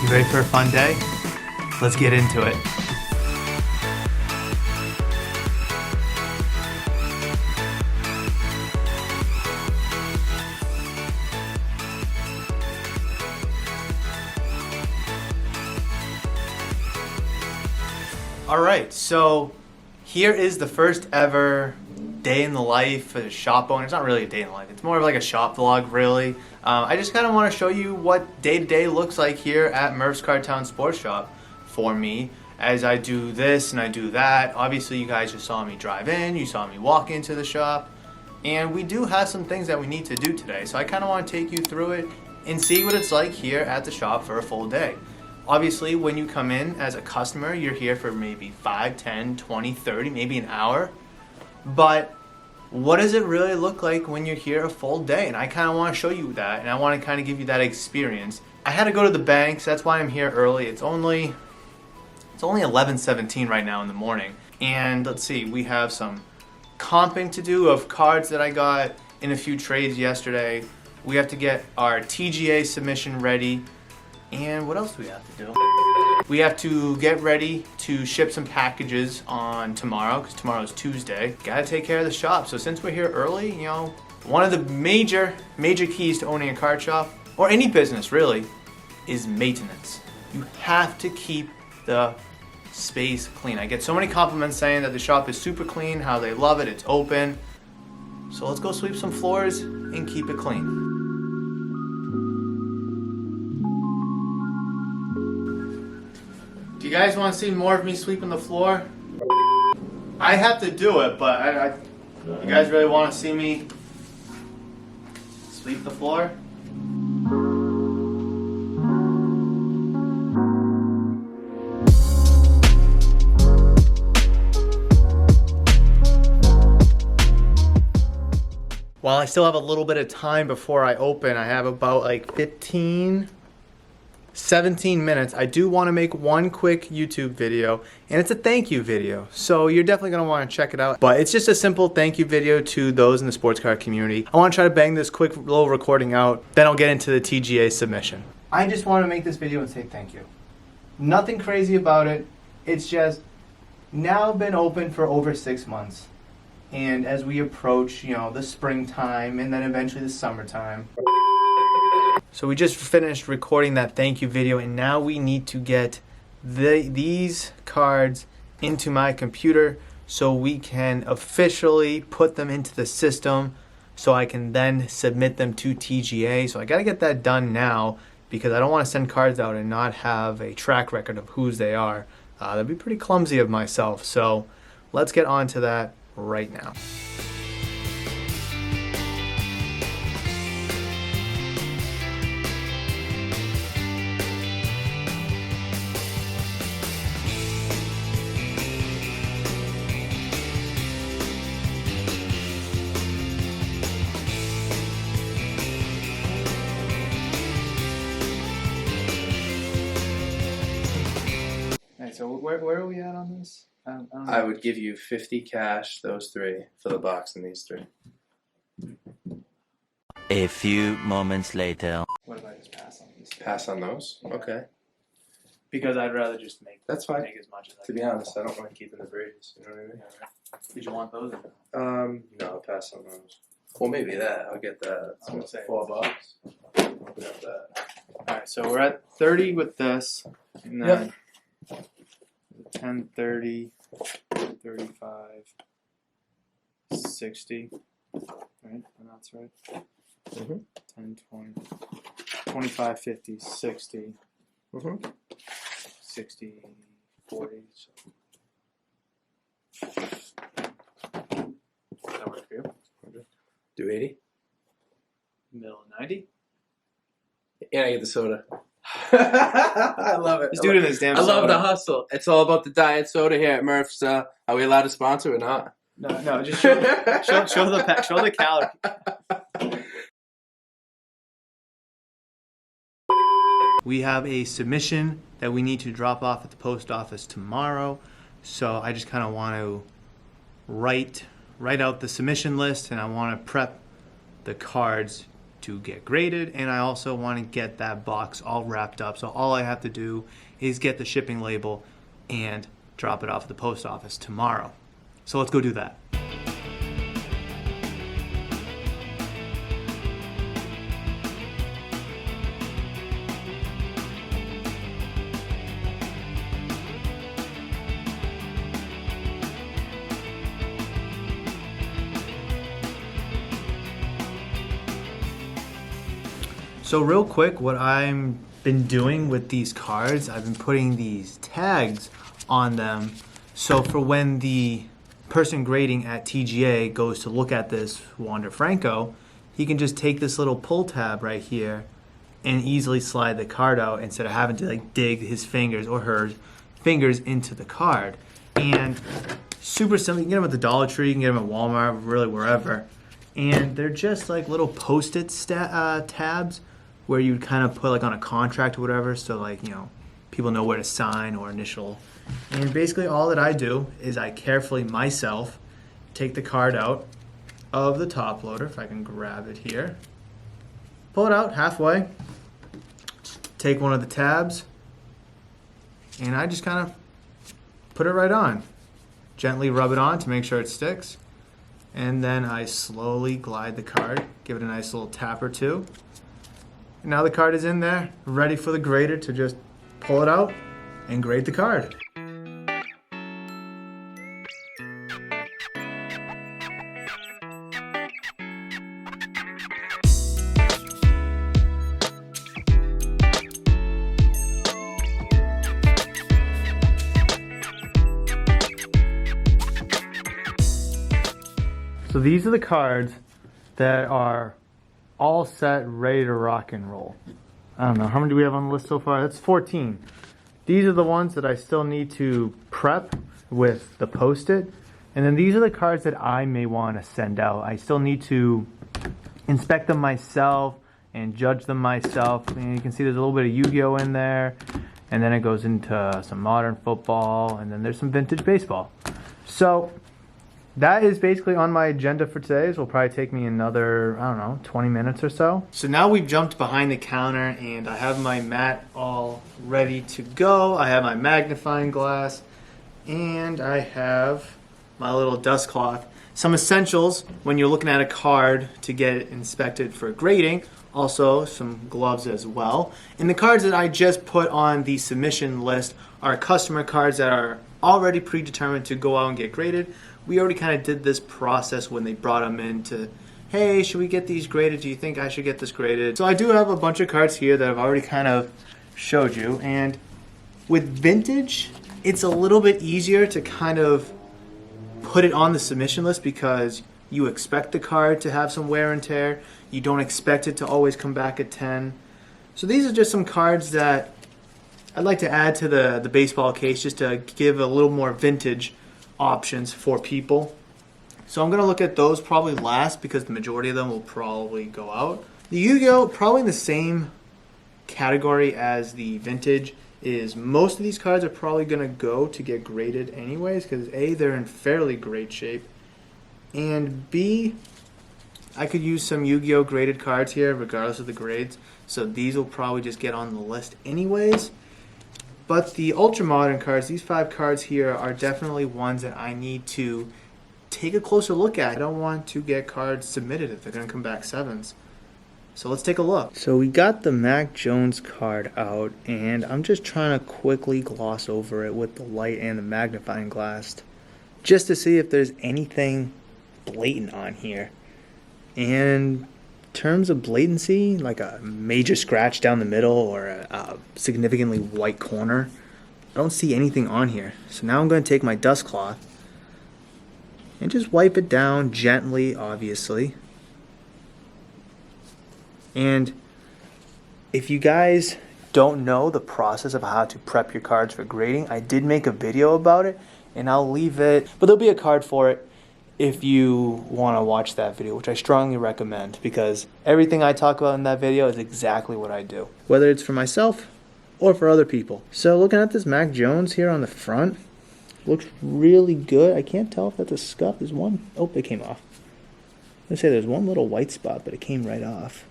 You ready for a fun day? Let's get into it. All right, so here is the first ever day in the life of a shop owner. It's not really a day in the life. It's more of like a shop vlog, really. I just kind of want to show you what day-to-day looks like here at Murph's Cartown Sports Shop for me as I do this and I do that. Obviously, you guys just saw me drive in. You saw me walk into the shop. And we do have some things that we need to do today. So I kind of want to take you through it and see what it's like here at the shop for a full day. Obviously, when you come in as a customer, you're here for maybe 5, 10, 20, 30, maybe an hour. But what does it really look like when you're here a full day? And I kind of want to show you that, and I want to kind of give you that experience. I had to go to the bank, so that's why I'm here early. It's only 11:17 right now in the morning. And let's see, we have some comping to do of cards that I got in a few trades yesterday. We have to get our TGA submission ready. And what else do we have to do? We have to get ready to ship some packages on tomorrow, because tomorrow is Tuesday. Gotta take care of the shop. So since we're here early, you know, one of the major keys to owning a card shop, or any business really, is maintenance. You have to keep the space clean. I get so many compliments saying that the shop is super clean, how they love it, it's open. So let's go sweep some floors and keep it clean. Do you guys want to see more of me sweeping the floor? I have to do it, but you guys really want to see me sweep the floor? While I still have a little bit of time before I open, I have about like 17 minutes. I do want to make one quick YouTube video, and it's a thank you video. So you're definitely going to want to check it out. But it's just a simple thank you video to those in the sports car community. I want to try to bang this quick little recording out, then I'll get into the TGA submission. I just want to make this video and say thank you. Nothing crazy about it. It's just now been open for over 6 months. And as we approach, you know, the springtime and then eventually the summertime. So we just finished recording that thank you video, and now we need to get these cards into my computer so we can officially put them into the system so I can then submit them to TGA. So I got to get that done now because I don't want to send cards out and not have a track record of whose they are. That'd be pretty clumsy of myself. So let's get on to that right now. So where are we at on this? I would give you 50 cash, those three, for the box and these three. A few moments later. What if I just pass on these? Pass on those? Okay. Because I'd rather just make That's fine. Make as much as I To can. be honest, I don't mind keeping the breeze. You know what I mean? Did you want those? No, I'll pass on those. Well, maybe that. I'll get that. I would say $4. I'll get that. Alright, so we're at 30 with this. And then 10, 30, 35, 60. Right? And that's right. 10, 20, 25, 50, 60. 60, 40. So. Does that work for you? Do 80? Middle 90? And I get the soda. I love it. He's doing this damn I love soda. the hustle. It's all about the diet soda here at Murph's. Are we allowed to sponsor or not? No, just show the calorie. We have a submission that we need to drop off at the post office tomorrow, so I just kind of want to write out the submission list, and I want to prep the cards to get graded, and I also want to get that box all wrapped up. So all I have to do is get the shipping label and drop it off at the post office tomorrow. So let's go do that. So real quick, what I've been doing with these cards, I've been putting these tags on them. So for when the person grading at TGA goes to look at this Wander Franco, he can just take this little pull tab right here and easily slide the card out instead of having to like dig his fingers or her fingers into the card. And super simple. You can get them at the Dollar Tree, you can get them at Walmart, really wherever. And they're just like little post-it tabs where you would kind of put like on a contract or whatever, so like, you know, people know where to sign or initial. And basically all that I do is I carefully myself take the card out of the top loader, if I can grab it here, pull it out halfway, take one of the tabs, and I just kind of put it right on. Gently rub it on to make sure it sticks. And then I slowly glide the card, give it a nice little tap or two. And now the card is in there, ready for the grader to just pull it out and grade the card. So these are the cards that are all set, ready to rock and roll. I don't know, how many do we have on the list so far? That's 14. These are the ones that I still need to prep with the Post-it. And then these are the cards that I may want to send out. I still need to inspect them myself and judge them myself. And you can see there's a little bit of Yu-Gi-Oh in there. And then it goes into some modern football. And then there's some vintage baseball. So that is basically on my agenda for today. This will probably take me another, I don't know, 20 minutes or so. So now we've jumped behind the counter and I have my mat all ready to go. I have my magnifying glass and I have my little dust cloth. Some essentials when you're looking at a card to get it inspected for grading. Also some gloves as well. And the cards that I just put on the submission list are customer cards that are already predetermined to go out and get graded. We already kind of did this process when they brought them in to, hey, should we get these graded? Do you think I should get this graded? So I do have a bunch of cards here that I've already kind of showed you. And with vintage, it's a little bit easier to kind of put it on the submission list because you expect the card to have some wear and tear. You don't expect it to always come back at 10. So these are just some cards that I'd like to add to the baseball case just to give a little more vintage options for people. So I'm going to look at those probably last because the majority of them will probably go out. The Yu-Gi-Oh! Probably in the same category as the vintage is most of these cards are probably going to go to get graded anyways because A, they're in fairly great shape, and B, I could use some Yu-Gi-Oh! Graded cards here regardless of the grades, so these will probably just get on the list anyways. But the ultra modern cards, these 5 cards here are definitely ones that I need to take a closer look at. I don't want to get cards submitted if they're going to come back 7s. So let's take a look. So we got the Mac Jones card out, and I'm just trying to quickly gloss over it with the light and the magnifying glass just to see if there's anything blatant on here. And in terms of blatancy, like a major scratch down the middle or a significantly white corner, I don't see anything on here. So now I'm going to take my dust cloth and just wipe it down gently, obviously. And if you guys don't know the process of how to prep your cards for grading, I did make a video about it and I'll leave it, but there'll be a card for it if you want to watch that video, which I strongly recommend because everything I talk about in that video is exactly what I do, whether it's for myself or for other people. So looking at this Mac Jones here on the front, looks really good. I can't tell if that's a scuff. There's one, oh, it came off. I was gonna say there's one little white spot, but it came right off.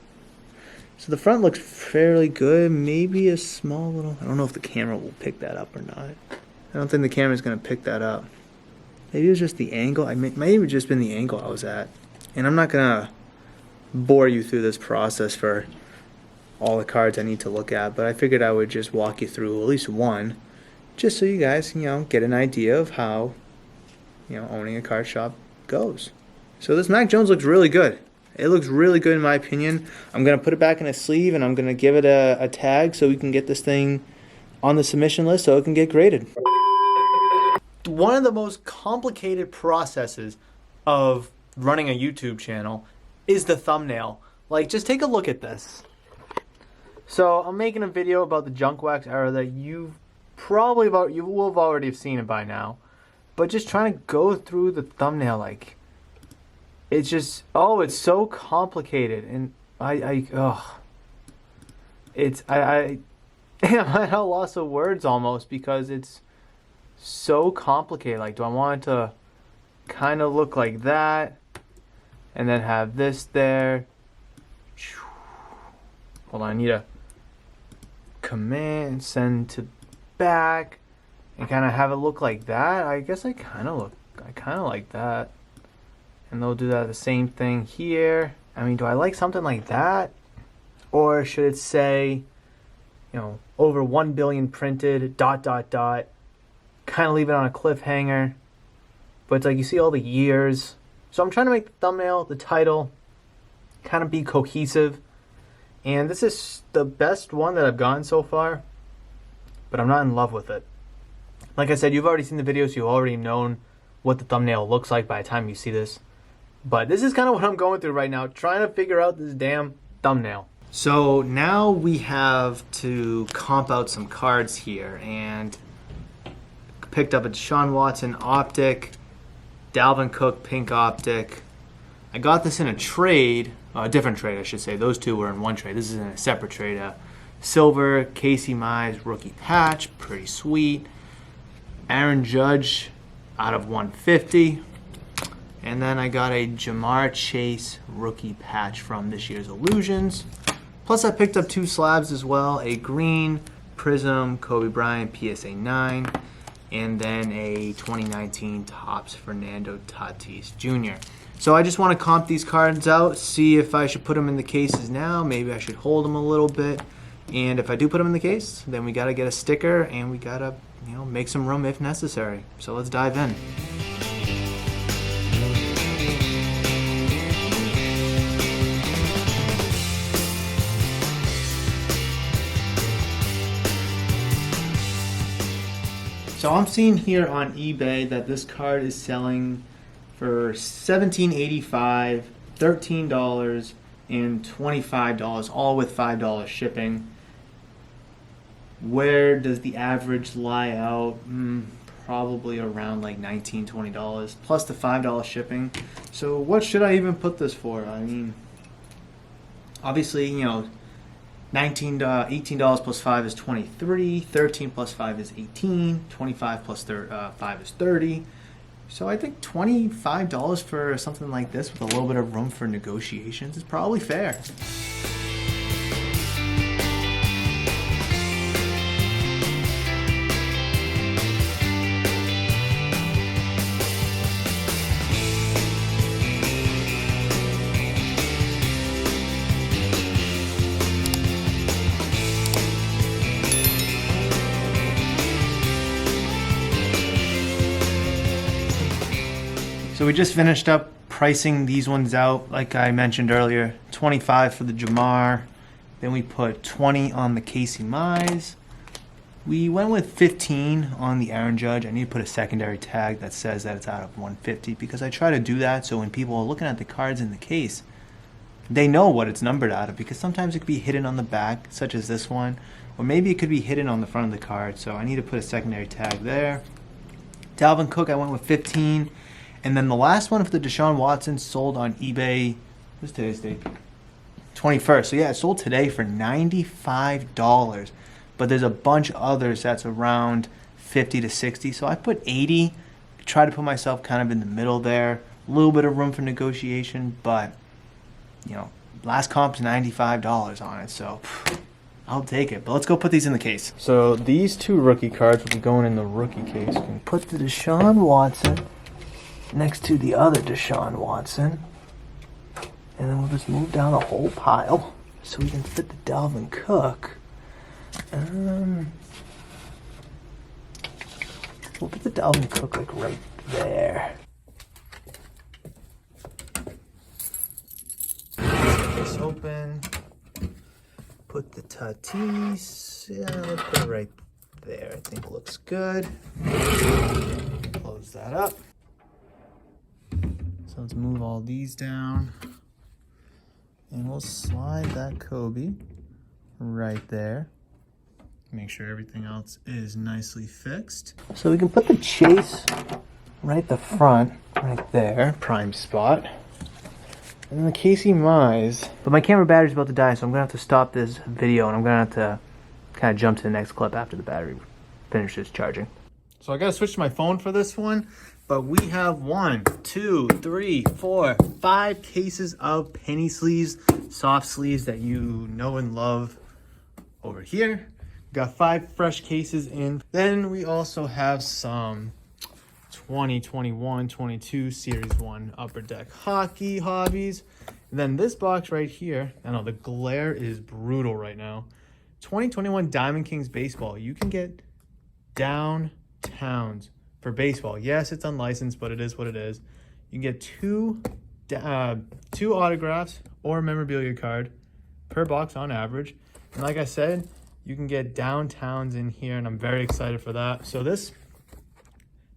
So the front looks fairly good. Maybe a small little... I don't know if the camera will pick that up or not. I don't think the camera's going to pick that up. Maybe it was just the angle. It might have just been the angle I was at. And I'm not going to bore you through this process for all the cards I need to look at, but I figured I would just walk you through at least one, just so you guys, get an idea of how, owning a card shop goes. So this Mac Jones looks really good. It looks really good in my opinion. I'm going to put it back in a sleeve and I'm going to give it a tag so we can get this thing on the submission list so it can get graded. One of the most complicated processes of running a YouTube channel is the thumbnail. Like, just take a look at this. So I'm making a video about the junk wax era that you will have already seen it by now. But just trying to go through the thumbnail, like, it's just, it's so complicated, and I'm at a loss of words almost because it's so complicated. Like, do I want it to kind of look like that, and then have this there? Hold on, I need a command send to back, and kind of have it look like that. I guess I kind of like that. And they'll do that the same thing here. I mean, do I like something like that? Or should it say, over 1 billion printed, ... Kind of leave it on a cliffhanger. But it's like you see all the years. So I'm trying to make the thumbnail, the title, kind of be cohesive. And this is the best one that I've gotten so far. But I'm not in love with it. Like I said, you've already seen the video, so you've already known what the thumbnail looks like by the time you see this. But this is kind of what I'm going through right now, trying to figure out this damn thumbnail. So now we have to comp out some cards here, and picked up a Deshaun Watson Optic, Dalvin Cook Pink Optic. I got this in a trade, a different trade I should say. Those two were in one trade. This is in a separate trade. Silver Casey Mize Rookie Patch, pretty sweet. Aaron Judge out of 150. And then I got a Jamar Chase rookie patch from this year's Illusions. Plus I picked up 2 slabs as well, a green Prism Kobe Bryant PSA 9, and then a 2019 Topps Fernando Tatis Jr. So I just want to comp these cards out, see if I should put them in the cases now, maybe I should hold them a little bit. And if I do put them in the case, then we got to get a sticker and we got to, make some room if necessary. So let's dive in. So I'm seeing here on eBay that this card is selling for $17.85, $13, and $25, all with $5 shipping. Where does the average lie out? Probably around like $19, $20, plus the $5 shipping. So what should I even put this for? I mean, obviously, $18 plus 5 is 23, 13 plus 5 is 18, 25 plus 5 is 30. So I think $25 for something like this with a little bit of room for negotiations is probably fair. So we just finished up pricing these ones out, like I mentioned earlier. 25 for the Jamar. Then we put 20 on the Casey Mize. We went with 15 on the Aaron Judge. I need to put a secondary tag that says that it's out of 150 because I try to do that so when people are looking at the cards in the case, they know what it's numbered out of, because sometimes it could be hidden on the back, such as this one, or maybe it could be hidden on the front of the card. So I need to put a secondary tag there. Dalvin Cook, I went with 15. And then the last one for the Deshaun Watson sold on eBay, what's today's date? 21st. So yeah, it sold today for $95. But there's a bunch of others that's around 50 to 60. So I put 80. Try to put myself kind of in the middle there. A little bit of room for negotiation, but last comp's $95 on it, so I'll take it. But let's go put these in the case. So these 2 rookie cards will be going in the rookie case. We can put the Deshaun Watson next to the other Deshaun Watson. And then we'll just move down the whole pile so we can fit the Dalvin Cook. We'll put the Dalvin Cook like right there. Get this open. Put the Tatis. Yeah, let's put it right there. I think it looks good. Close that up. So let's move all these down. And we'll slide that Kobe right there. Make sure everything else is nicely fixed. So we can put the Chase right at the front, right there, prime spot. And then the Casey Mize. But my camera battery's about to die, so I'm gonna have to stop this video and I'm gonna have to kind of jump to the next clip after the battery finishes charging. So I gotta switch to my phone for this one, but we have 1, 2, 3, 4, 5 cases of penny sleeves, soft sleeves that you know and love over here. Got 5 fresh cases in. Then we also have some 2021, 22 Series 1 Upper Deck Hockey hobbies. And then this box right here, I know the glare is brutal right now. 2021 Diamond Kings Baseball. You can get downtowns for baseball. Yes, it's unlicensed, but it is what it is. You can get two autographs or a memorabilia card per box on average. And like I said, you can get downtowns in here, and I'm very excited for that. So this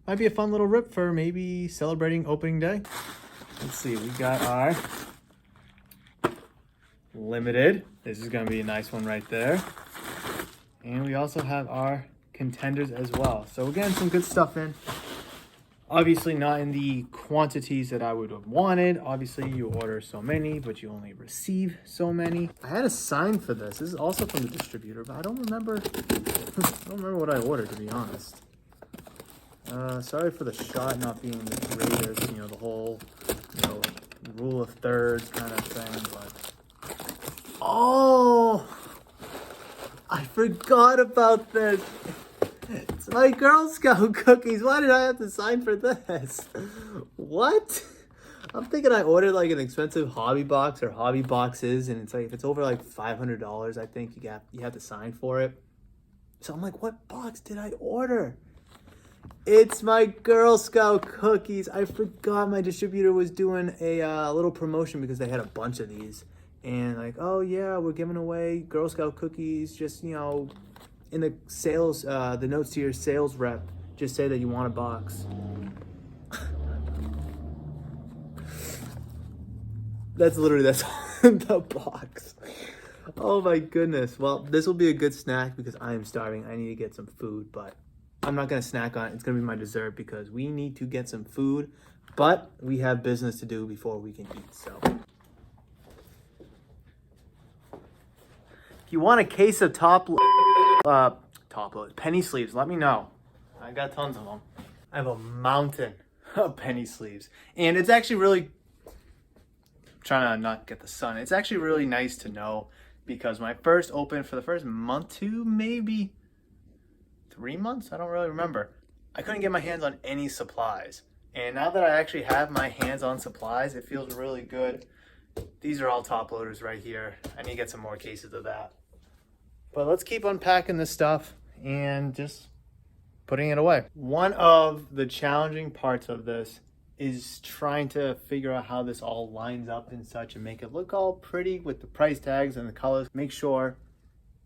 might be a fun little rip for maybe celebrating opening day. Let's see, we got our limited. This is gonna be a nice one right there. And we also have our contenders as well. So we're getting some good stuff in. Obviously not in the quantities that I would have wanted. Obviously you order so many, but you only receive so many. I had a sign for this. This is also from the distributor, but I don't remember what I ordered, to be honest. Sorry for the shot not being the greatest, the whole, rule of thirds kind of thing, but... Oh! I forgot about this. It's my Girl Scout cookies. Why did I have to sign for this? What? I'm thinking I ordered like an expensive hobby box or hobby boxes, and it's like if it's over like $500, I think you have to sign for it. So I'm like, what box did I order? It's my Girl Scout cookies. I forgot my distributor was doing a little promotion because they had a bunch of these, and like, oh yeah, we're giving away Girl Scout cookies. Just in the sales, the notes to your sales rep, just say that you want a box. That's the box. Oh my goodness. Well, this will be a good snack because I am starving. I need to get some food, but I'm not going to snack on it. It's going to be my dessert because we need to get some food, but we have business to do before we can eat, so. If you want a case of top load penny sleeves, let me know. I got tons of them. I have a mountain of penny sleeves, and it's actually really trying to not get the sun. It's actually really nice to know because when I first opened, for the first month to maybe 3 months, I don't really remember, I couldn't get my hands on any supplies, and now that I actually have my hands on supplies, it feels really good. These are all top loaders right here. I need to get some more cases of that. But let's keep unpacking this stuff and just putting it away. One of the challenging parts of this is trying to figure out how this all lines up and such and make it look all pretty with the price tags and the colors. Make sure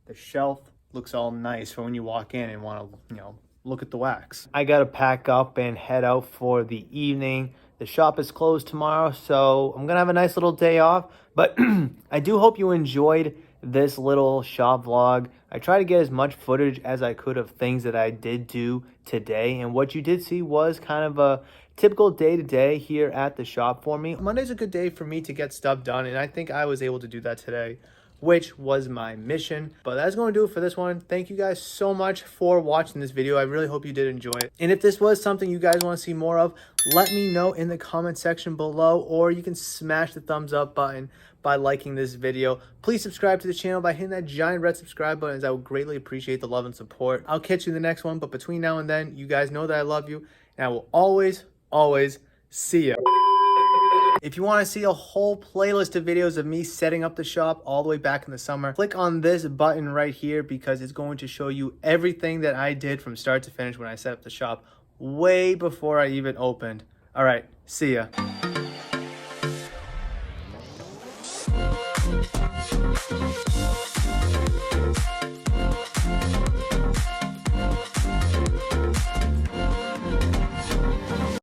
the shelf looks all nice for when you walk in and want to, look at the wax. I got to pack up and head out for the evening. The shop is closed tomorrow, so I'm going to have a nice little day off. But I do hope you enjoyed this little shop vlog. I try to get as much footage as I could of things that I did do today, and what you did see was kind of a typical day-to-day here at the shop for me. Monday's a good day for me to get stuff done, and I think I was able to do that today, which was my mission. But that's going to do it for this one. Thank you guys so much for watching this video. I really hope you did enjoy it. And if this was something you guys want to see more of, let me know in the comment section below, or you can smash the thumbs up button. by liking this video. Please subscribe to the channel by hitting that giant red subscribe button, as I would greatly appreciate the love and support. I'll catch you in the next one, but between now and then, you guys know that I love you, and I will always, always see ya. If you want to see a whole playlist of videos of me setting up the shop all the way back in the summer, click on this button right here, because it's going to show you everything that I did from start to finish when I set up the shop way before I even opened. All right, see ya.